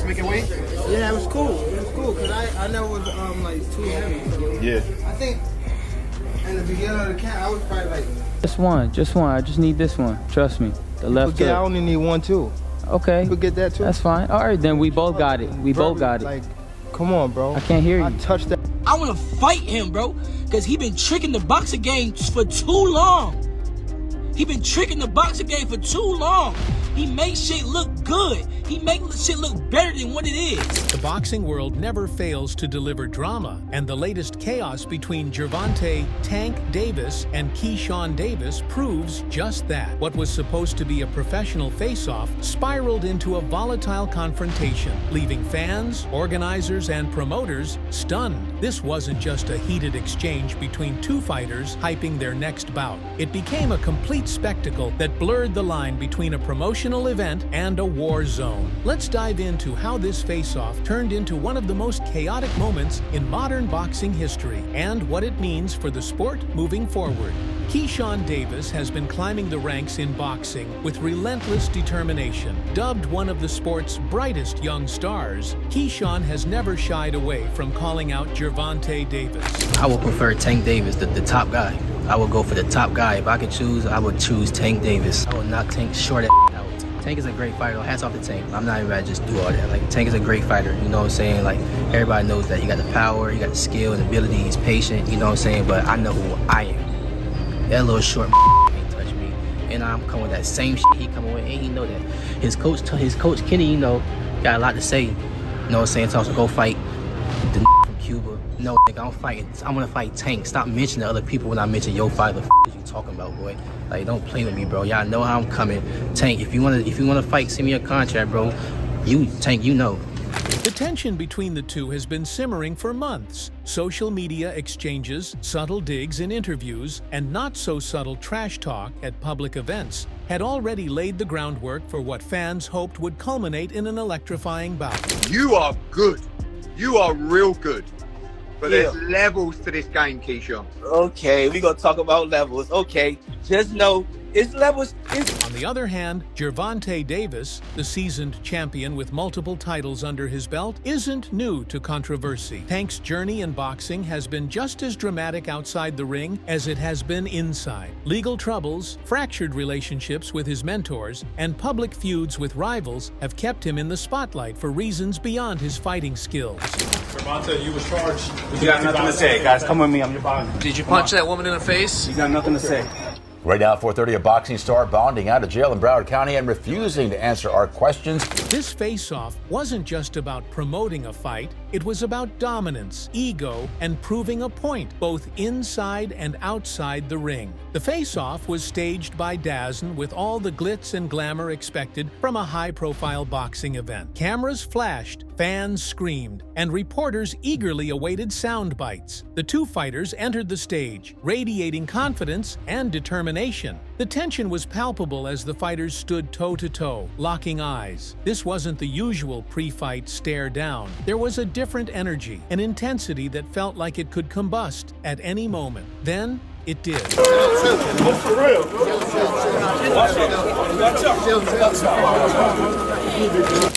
making weight? Yeah, it was cool. It was cool because I never was like too heavy. So Yeah. I think in the beginning of the camp, I was probably like. Just one. I just need this one. Trust me. The left hook. I only need one too. Okay. You could get that too. That's fine. All right, then we both got it. We both got it. Like, come on, bro. I can't hear you. I touched that. I want to fight him, bro, because he been tricking the boxing game for too long. He been tricking the boxing game for too long. He makes shit look good. He makes shit look better than what it is. The boxing world never fails to deliver drama, and the latest chaos between Gervonta "Tank" Davis and Keyshawn Davis proves just that. What was supposed to be a professional face-off spiraled into a volatile confrontation, leaving fans, organizers, and promoters stunned. This wasn't just a heated exchange between two fighters hyping their next bout. It became a complete spectacle that blurred the line between a promotional event and a war zone. Let's dive into how this face-off turned into one of the most chaotic moments in modern boxing history and what it means for the sport moving forward. Keyshawn Davis has been climbing the ranks in boxing with relentless determination. Dubbed one of the sport's brightest young stars, Keyshawn has never shied away from calling out Gervonta Davis. I would prefer Tank Davis, the top guy. I would go for the top guy. If I could choose, I would choose Tank Davis. I would knock Tank short out. Tank is a great fighter. Hats off to Tank. I'm not even about to just do all that. Like, Tank is a great fighter. You know what I'm saying? Like, everybody knows that. He got the power, he got the skill and ability. He's patient. You know what I'm saying? But I know who I am. That little short can't touch me. And I'm coming with that same shit he coming with. And he know that. His coach Kenny, you know, got a lot to say. You know what I'm saying? Tells him to go fight the from Cuba. No, nigga, I'm gonna fight Tank. Stop mentioning other people when I mention your fight. The is you talking about, boy? Like, don't play with me, bro. Y'all know how I'm coming. Tank, if you wanna fight, send me a contract, bro. Tank, you know. The tension between the two has been simmering for months. Social media exchanges, subtle digs in interviews, and not-so-subtle trash talk at public events had already laid the groundwork for what fans hoped would culminate in an electrifying bout. You are good. You are real good. But there's levels to this game, Keyshawn. Okay, we gonna talk about levels. Okay, just know it's levels. On the other hand, Gervonta Davis, the seasoned champion with multiple titles under his belt, isn't new to controversy. Tank's journey in boxing has been just as dramatic outside the ring as it has been inside. Legal troubles, fractured relationships with his mentors, and public feuds with rivals have kept him in the spotlight for reasons beyond his fighting skills. Gervonta, you was charged. You got nothing to say, guys. Come with me. I'm your body. Did you punch that woman in the face? You got nothing to say. Right now, 4:30, a boxing star bonding out of jail in Broward County and refusing to answer our questions. This face-off wasn't just about promoting a fight. It was about dominance, ego, and proving a point, both inside and outside the ring. The face-off was staged by DAZN with all the glitz and glamour expected from a high-profile boxing event. Cameras flashed, fans screamed, and reporters eagerly awaited sound bites. The two fighters entered the stage, radiating confidence and determination. The tension was palpable as the fighters stood toe-to-toe, locking eyes. This wasn't the usual pre-fight stare down. There was a different energy, an intensity that felt like it could combust at any moment. Then, it did. For real.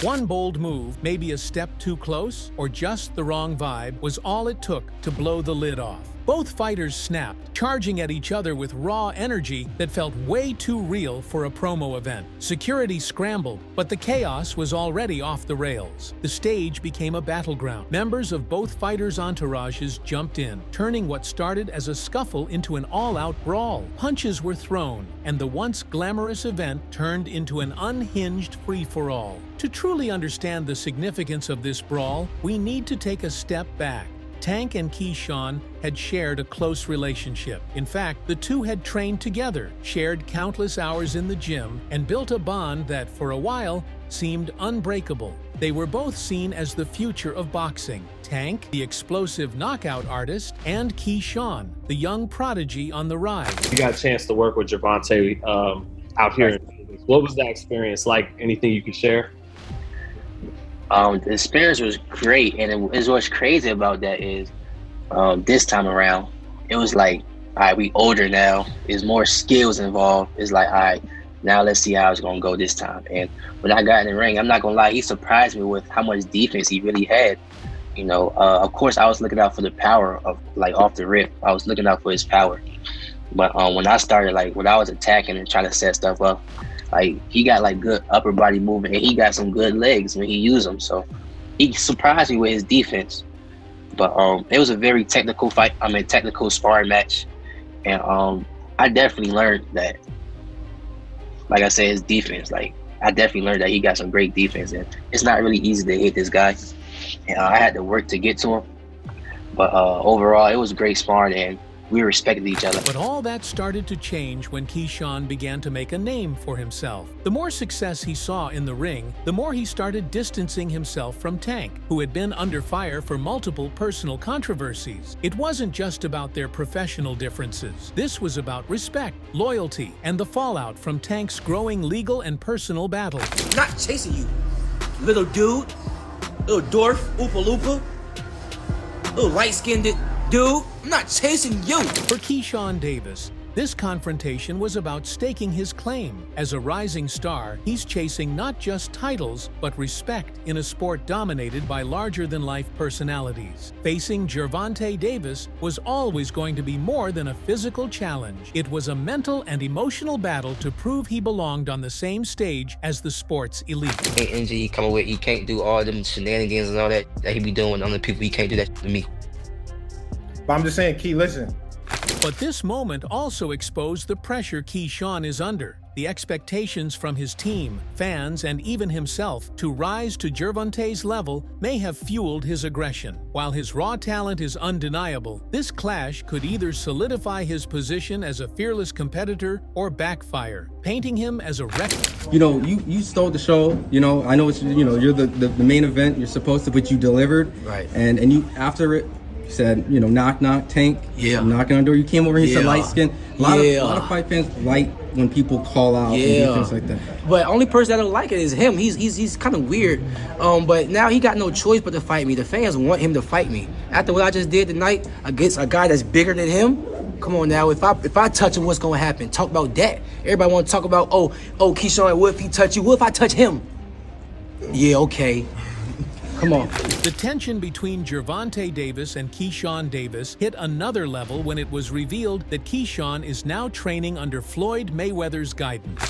One bold move, maybe a step too close, or just the wrong vibe, was all it took to blow the lid off. Both fighters snapped, charging at each other with raw energy that felt way too real for a promo event. Security scrambled, but the chaos was already off the rails. The stage became a battleground. Members of both fighters' entourages jumped in, turning what started as a scuffle into an all-out brawl. Punches were thrown, and the once glamorous event turned into an unhinged free-for-all. To truly understand the significance of this brawl, we need to take a step back. Tank and Keyshawn had shared a close relationship. In fact, the two had trained together, shared countless hours in the gym, and built a bond that, for a while, seemed unbreakable. They were both seen as the future of boxing. Tank, the explosive knockout artist, and Keyshawn, the young prodigy on the rise. You got a chance to work with Gervonta out here. What was that experience like? Anything you could share? The experience was great, and what's crazy about that is this time around, it was like, all right, we older now. There's more skills involved. It's like, all right, Now let's see how it's gonna go this time. And when I got in the ring, I'm not gonna lie, he surprised me with how much defense he really had. You know, of course, I was looking out for the power of, like, off the rip. I was looking out for his power. But when I started, like, when I was attacking and trying to set stuff up, like, he got, like, good upper body movement, and he got some good legs when he used them. So he surprised me with his defense. But it was a very technical fight. Technical sparring match. And I definitely learned that, like I said, his defense. Like, I definitely learned that he got some great defense. And it's not really easy to hit this guy. And I had to work to get to him. But overall, it was great sparring, and we respected each other. But all that started to change when Keyshawn began to make a name for himself. The more success he saw in the ring, the more he started distancing himself from Tank, who had been under fire for multiple personal controversies. It wasn't just about their professional differences. This was about respect, loyalty, and the fallout from Tank's growing legal and personal battles. I'm not chasing you, little dude, little dwarf, Oopa Loopa, little light-skinned dude. I'm not chasing you. For Keyshawn Davis, this confrontation was about staking his claim. As a rising star, he's chasing not just titles, but respect in a sport dominated by larger-than-life personalities. Facing Gervonta Davis was always going to be more than a physical challenge. It was a mental and emotional battle to prove he belonged on the same stage as the sport's elite. He coming with, he can't do all them shenanigans and all that he be doing with other people. He can't do that to me. But I'm just saying, Key, listen. But this moment also exposed the pressure Keyshawn is under, the expectations from his team, fans, and even himself to rise to Gervonta's level may have fueled his aggression. While his raw talent is undeniable, this clash could either solidify his position as a fearless competitor or backfire, painting him as a wreck. You know, you stole the show. You know, I know it's, you know, you're the main event. You're supposed to, but you delivered. Right. And you, after it, said, you know, knock, knock, Tank. Yeah. Knocking on the door. You came over here, said light skin. A lot of fight fans like when people call out and do things like that. But only person that don't like it is him. He's kind of weird. But now he got no choice but to fight me. The fans want him to fight me. After what I just did tonight against a guy that's bigger than him, come on now. If I touch him, what's gonna happen? Talk about that. Everybody want to talk about, oh, Keyshawn, what if he touch you? What if I touch him? Yeah, okay. Come on. The tension between Gervonta Davis and Keyshawn Davis hit another level when it was revealed that Keyshawn is now training under Floyd Mayweather's guidance.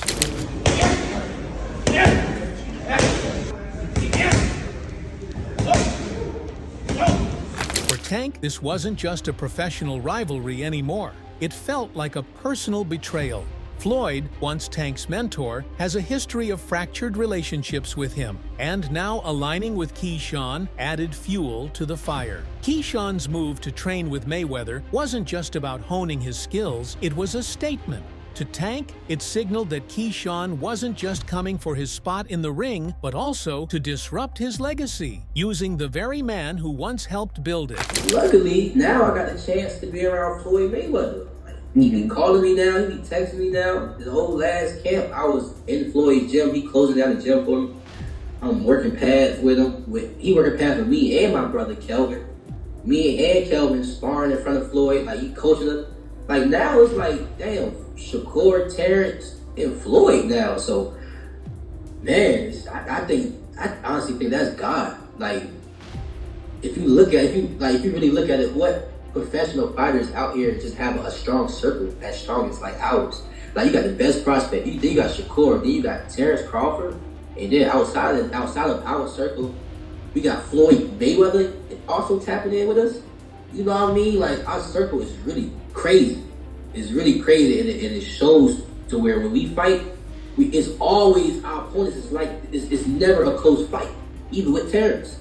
For Tank, this wasn't just a professional rivalry anymore. It felt like a personal betrayal. Floyd, once Tank's mentor, has a history of fractured relationships with him, and now aligning with Keyshawn added fuel to the fire. Keyshawn's move to train with Mayweather wasn't just about honing his skills, it was a statement. To Tank, it signaled that Keyshawn wasn't just coming for his spot in the ring, but also to disrupt his legacy, using the very man who once helped build it. Luckily, now I got the chance to be around Floyd Mayweather. He be calling me now, he be texting me now. The whole last camp, I was in Floyd's gym. He closing down the gym for me. I'm working pads with him. He working pads with me and my brother Kelvin. Me and Kelvin sparring in front of Floyd. Like, he coaching us. Like, now it's like, damn, Shakur, Terrence, and Floyd now. So, man, I honestly think that's God. Like, if you really look at it, what professional fighters out here just have a strong circle as strong as like ours. Like, you got the best prospect. Then you got Shakur. Then you got Terrence Crawford. And then outside of our circle, we got Floyd Mayweather also tapping in with us. You know what I mean? Like, our circle is really crazy. It's really crazy, and it shows to where when we fight, it's always our opponents. It's like it's never a close fight. Even with Terrence,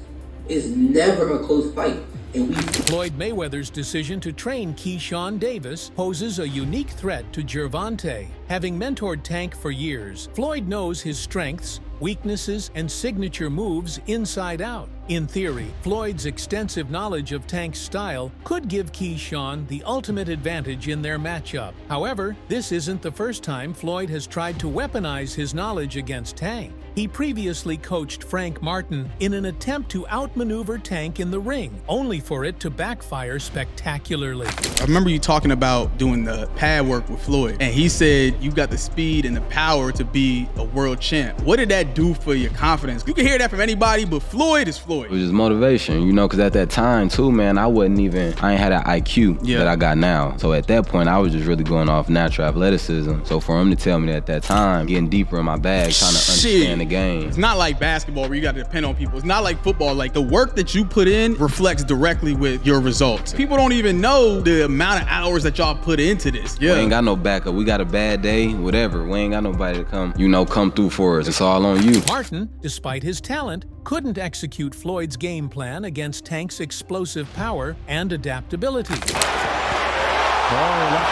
it's never a close fight. Floyd Mayweather's decision to train Keyshawn Davis poses a unique threat to Gervonta. Having mentored Tank for years, Floyd knows his strengths, weaknesses, and signature moves inside out. In theory, Floyd's extensive knowledge of Tank's style could give Keyshawn the ultimate advantage in their matchup. However, this isn't the first time Floyd has tried to weaponize his knowledge against Tank. He previously coached Frank Martin in an attempt to outmaneuver Tank in the ring, only for it to backfire spectacularly. I remember you talking about doing the pad work with Floyd, and he said you got the speed and the power to be a world champ. What did that do for your confidence? You can hear that from anybody, but Floyd is Floyd. It was just motivation, you know, because at that time too, man, I ain't had that IQ that I got now. So at that point, I was just really going off natural athleticism. So for him to tell me that at that time, getting deeper in my bag, trying to understand the game. It's not like basketball where you got to depend on people. It's not like football. Like, the work that you put in reflects directly with your results. People don't even know the amount of hours that y'all put into this. We ain't got no backup. We got a bad day, whatever. We ain't got nobody to come through for us. It's all on you. Martin, despite his talent, couldn't execute Floyd's game plan against Tank's explosive power and adaptability. Left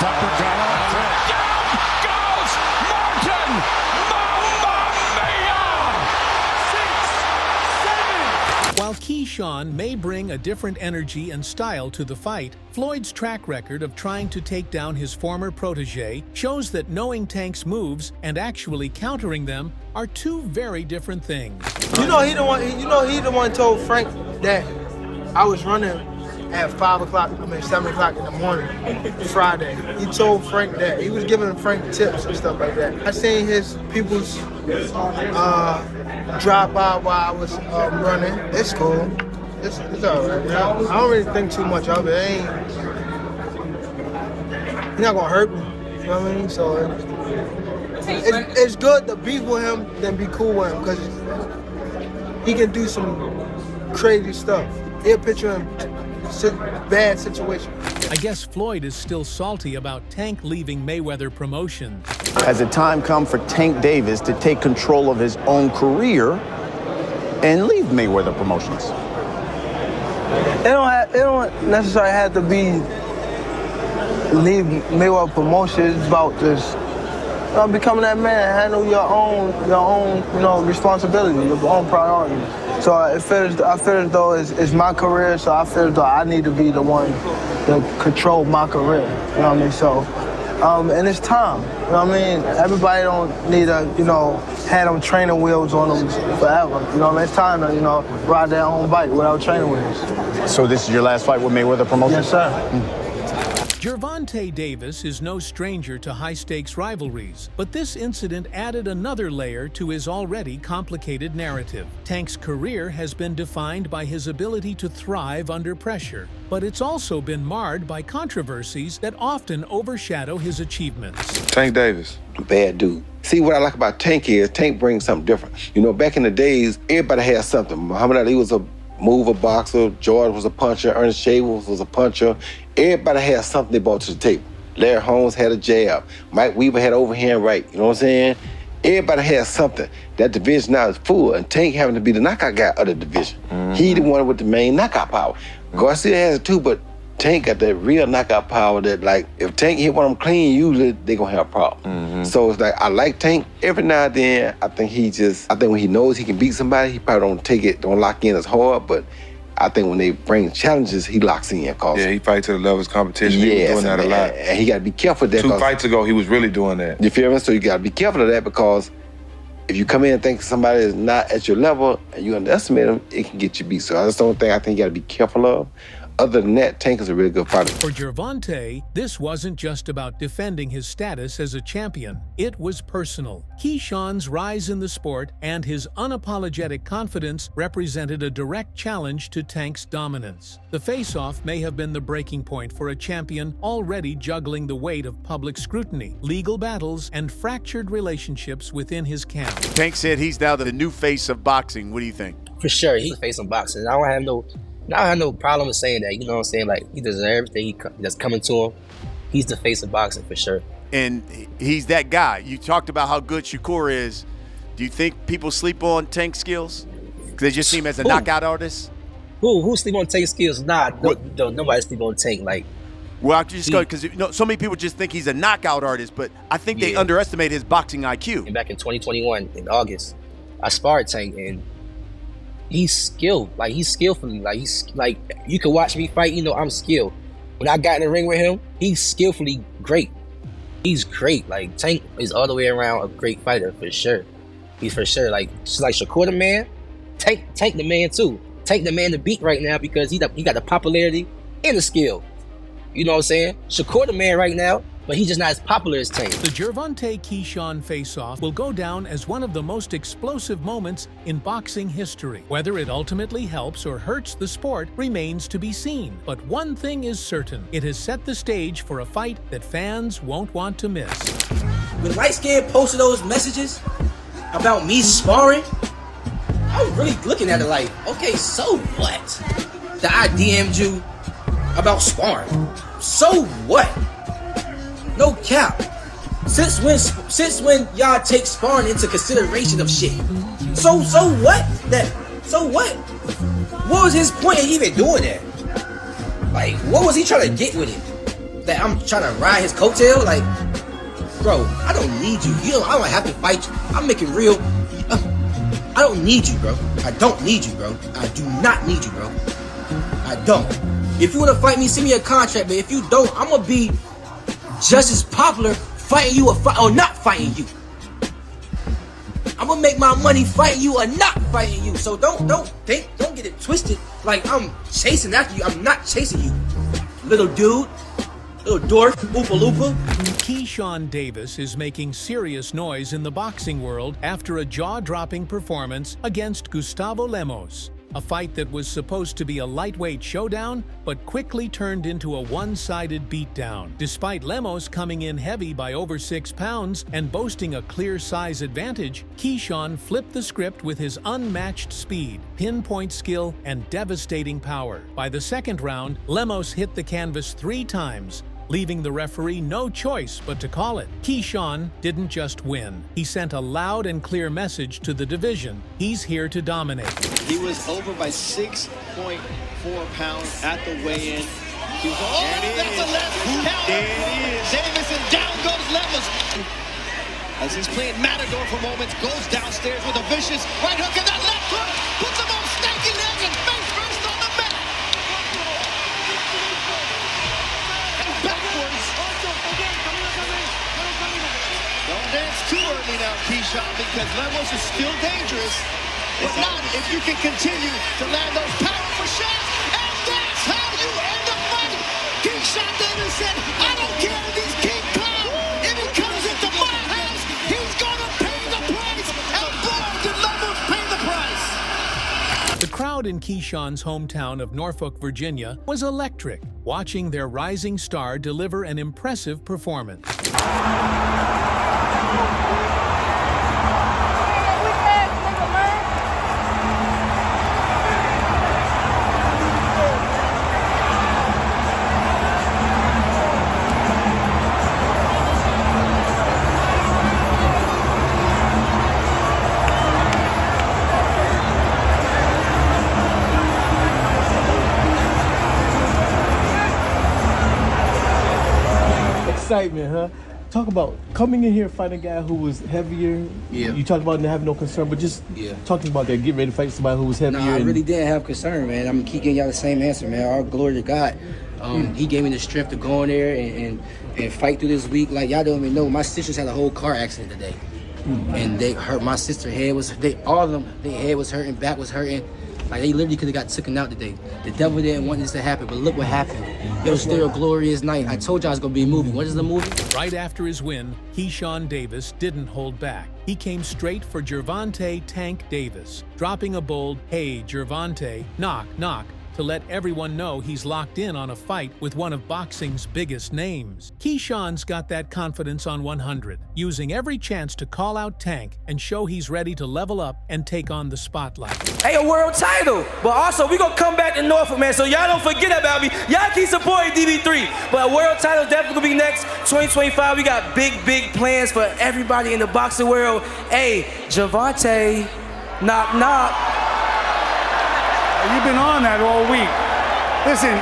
up the While Keyshawn may bring a different energy and style to the fight, Floyd's track record of trying to take down his former protege shows that knowing Tank's moves and actually countering them are two very different things. You know, he the one told Frank that I was running at 7 o'clock in the morning, Friday. He told Frank that. He was giving Frank tips and stuff like that. I seen his people's drive by while I was running. It's cool. It's all right. I don't really think too much of it. He's not gonna hurt me. You know what I mean? So it's good to beef with him than be cool with him, because he can do some crazy stuff. He'll put you in bad situation. I guess Floyd is still salty about Tank leaving Mayweather Promotions. Has the time come for Tank Davis to take control of his own career and leave Mayweather Promotions? It don't necessarily have to be leave Mayweather Promotions. It's about just becoming that man, handle your own responsibility, your own priorities. So I feel as though it's my career, so I feel as though I need to be the one to control my career. You know what I mean? So, and it's time. You know what I mean? Everybody don't need to, have them training wheels on them forever. You know what I mean? It's time to, ride their own bike without training wheels. So this is your last fight with Mayweather Promotions? Yes, sir. Gervonta Davis is no stranger to high-stakes rivalries, but this incident added another layer to his already complicated narrative. Tank's career has been defined by his ability to thrive under pressure, but it's also been marred by controversies that often overshadow his achievements. Tank Davis. Bad dude. See, what I like about Tank is Tank brings something different. Back in the days, everybody had something. Muhammad Ali was a mover boxer, George was a puncher, Ernest Shavers was a puncher. Everybody had something they brought to the table. Larry Holmes had a jab. Mike Weaver had overhand right. You know what I'm saying? Everybody had something. That division now is full, and Tank having to be the knockout guy of the division. He the one with the main knockout power. Garcia has it too, but Tank got that real knockout power that, like, if Tank hit one of them clean, usually they gonna have a problem. So it's like, I like Tank. Every now and then, I think when he knows he can beat somebody, he probably don't lock in as hard, but I think when they bring challenges, he locks in. Yeah, he fights to the level of his competition. He was doing that a lot. And he got to be careful of that. 2 fights ago, he was really doing that. You feel me? So you got to be careful of that, because if you come in and think somebody is not at your level and you underestimate them, it can get you beat. So that's the only thing I think you got to be careful of. Other than that, Tank is a really good fighter. For Gervonta, this wasn't just about defending his status as a champion. It was personal. Keyshawn's rise in the sport and his unapologetic confidence represented a direct challenge to Tank's dominance. The face-off may have been the breaking point for a champion already juggling the weight of public scrutiny, legal battles, and fractured relationships within his camp. Tank said he's now the new face of boxing. What do you think? For sure, he's the face of boxing. I don't have no problem with saying that. You know what I'm saying? Like, he deserves everything that's coming to him. He's the face of boxing for sure. And he's that guy. You talked about how good Shakur is. Do you think people sleep on Tank's skills? Because they just see him as a knockout artist? Who sleep on Tank's skills? Nah, nobody sleep on Tank. Like, well, I'm just going because so many people just think he's a knockout artist, but I think they underestimate his boxing IQ. And back in 2021, in August, I sparred Tank, and he's skilled. Like, he's skillfully. Like, he's like, you can watch me fight, you know, I'm skilled. When I got in the ring with him, he's skillfully great. He's great. Like, Tank is all the way around a great fighter for sure. He's for sure like Shakur the man. Tank the man too. Tank the man to beat right now because he got the popularity and the skill. You know what I'm saying? Shakur the man right now, but he's just not as popular as Tank. The Gervonta-Keyshawn face-off will go down as one of the most explosive moments in boxing history. Whether it ultimately helps or hurts the sport remains to be seen. But one thing is certain, it has set the stage for a fight that fans won't want to miss. When Light Skin posted those messages about me sparring, I was really looking at it like, okay, so what? That I DM'd you about sparring. So what? No cap. Since when y'all take sparring into consideration of shit? So what? So what? What was his point in even doing that? Like, what was he trying to get with it? That I'm trying to ride his coattail? Like, bro, I don't need you. I don't have to fight you. I'm making real. I don't need you, bro. I don't need you, bro. I do not need you, bro. I don't. If you want to fight me, send me a contract, but if you don't, I'm going to be just as popular fighting you or not fighting you. I'm going to make my money fighting you or not fighting you. So don't get it twisted like I'm chasing after you. I'm not chasing you. Little dude. Little dork, Oopa Loopa. Keyshawn Davis is making serious noise in the boxing world after a jaw-dropping performance against Gustavo Lemos. A fight that was supposed to be a lightweight showdown, but quickly turned into a one-sided beatdown. Despite Lemos coming in heavy by over 6 pounds and boasting a clear size advantage, Keyshawn flipped the script with his unmatched speed, pinpoint skill, and devastating power. By the second round, Lemos hit the canvas 3 times, leaving the referee no choice but to call it. Keyshawn didn't just win. He sent a loud and clear message to the division. He's here to dominate. He was over by 6.4 pounds at the weigh-in. That's a left counter. There it is. Davis, and down goes Lemos. As he's playing Matador for moments, goes downstairs with a vicious right hook, and that left hook puts him on snaky legs and face first on the mat. Backwards. Don't dance too early now, Keyshawn, because Lemos is still dangerous. But not if you can continue to land those powerful shots. And that's how you end the fight. Keyshawn Davis said, I don't care if he's King Kong. If he comes into my house, he's going to pay the price. And boy, did Lemos pay the price. The crowd in Keyshawn's hometown of Norfolk, Virginia, was electric, watching their rising star deliver an impressive performance. Excitement, huh? Talk about coming in here fighting a guy who was heavier. Yeah. You talked about not having no concern, but just talking about that, getting ready to fight somebody who was heavier. Nah, I really didn't have concern, man. I'm keep giving y'all the same answer, man. All glory to God. He gave me the strength to go in there and fight through this week. Like, y'all don't even know, my sisters had a whole car accident today. And they hurt. My sister's head was, all of them, their head was hurting, back was hurting. Like, they literally could have got taken out today. The devil didn't want this to happen, but look what happened. It was still a glorious night. I told y'all it's gonna be a movie. What is the movie? Right after his win, Keyshawn Davis didn't hold back. He came straight for Gervonta Tank Davis, dropping a bold, "Hey, Gervonta, knock, knock," to let everyone know he's locked in on a fight with one of boxing's biggest names. Keyshawn's got that confidence on 100, using every chance to call out Tank and show he's ready to level up and take on the spotlight. Hey, a world title. But also, we gonna come back to Norfolk, man, so y'all don't forget about me. Y'all keep supporting DB3. But a world title definitely gonna be next 2025. We got big plans for everybody in the boxing world. Hey, Gervonta, knock, knock. You've been on that all week. Listen,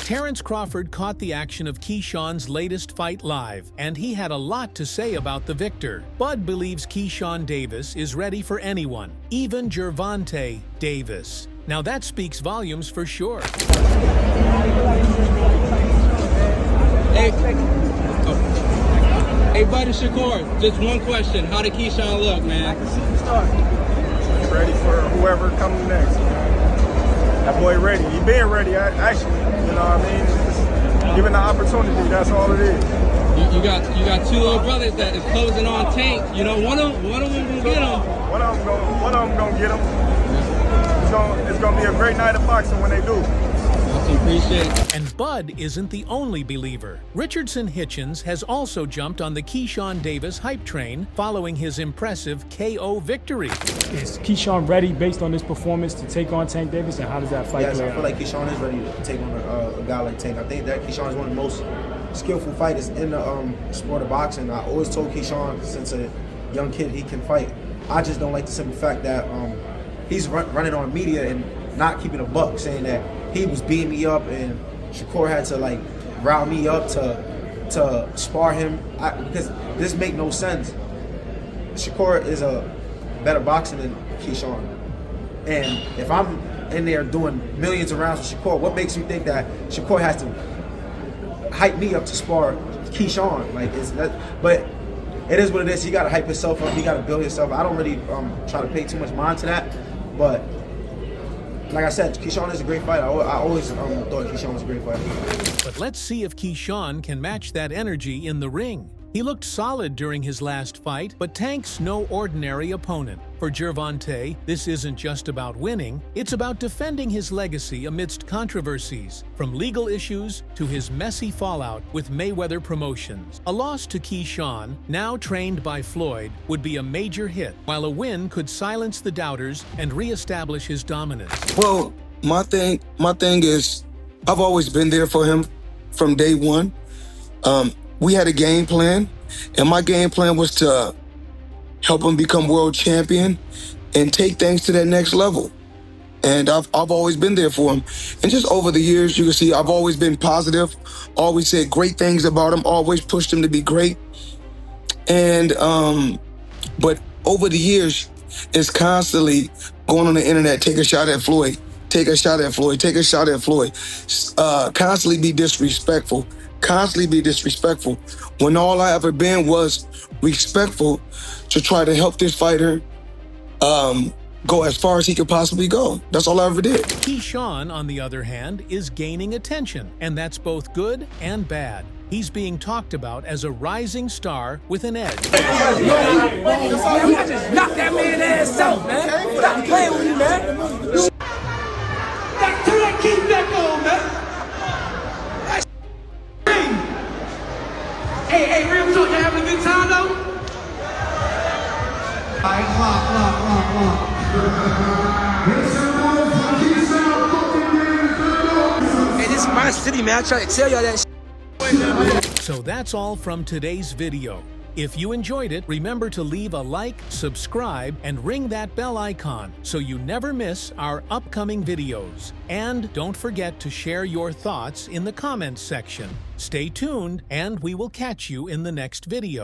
Terrence Crawford caught the action of Keyshawn's latest fight live, and he had a lot to say about the victor. Bud believes Keyshawn Davis is ready for anyone, even Gervonta Davis. Now that speaks volumes for sure. Hey, buddy Shakur, just one question. How did Keyshawn look, man? Ready for whoever comes next, man. That boy ready. He been ready, actually. You know what I mean? Just given the opportunity, that's all it is. You got two little brothers that is closing on Tank. You know, one of them gonna get him. One of them gonna get him. It's gonna be a great night of boxing when they do. Appreciate it. And Bud isn't the only believer. Richardson Hitchens has also jumped on the Keyshawn Davis hype train following his impressive KO victory. Is Keyshawn ready based on this performance to take on Tank Davis, and how does that fight Yes, play I feel like Keyshawn is ready to take on a guy like Tank. I think that Keyshawn is one of the most skillful fighters in the sport of boxing. I always told Keyshawn since a young kid he can fight. I just don't like the simple fact that he's running on media and not keeping a buck, saying that he was beating me up and Shakur had to like rile me up to spar him, because this make no sense. Shakur is a better boxer than Keyshawn, and if I'm in there doing millions of rounds with Shakur, what makes you think that Shakur has to hype me up to spar Keyshawn? Like, but it is what it is. He got to hype himself up. He got to build himself. I don't really try to pay too much mind to that, but like I said, Keyshawn is a great fighter. I always thought Keyshawn was a great fighter. But let's see if Keyshawn can match that energy in the ring. He looked solid during his last fight, but Tank's no ordinary opponent. For Gervonta, this isn't just about winning, it's about defending his legacy amidst controversies, from legal issues to his messy fallout with Mayweather Promotions. A loss to Keyshawn, now trained by Floyd, would be a major hit, while a win could silence the doubters and reestablish his dominance. Well, my thing is, I've always been there for him from day one. We had a game plan, and my game plan was to help him become world champion and take things to that next level. And I've always been there for him. And just over the years, you can see I've always been positive, always said great things about him, always pushed him to be great. And, but over the years, it's constantly going on the internet, take a shot at Floyd, take a shot at Floyd, take a shot at Floyd, constantly be disrespectful. Constantly be disrespectful, when all I ever been was respectful to try to help this fighter go as far as he could possibly go. That's all I ever did. Keyshawn, on the other hand, is gaining attention, and that's both good and bad. He's being talked about as a rising star with an edge. I just knocked that man's ass out, man. Stop playing with me, man. Keep that going, man. Hey, real talk, you having a good time though? Alright, hey, this is my city, man. I try to tell y'all that shit. So that's all from today's video. If you enjoyed it, remember to leave a like, subscribe, and ring that bell icon so you never miss our upcoming videos. And don't forget to share your thoughts in the comments section. Stay tuned, and we will catch you in the next video.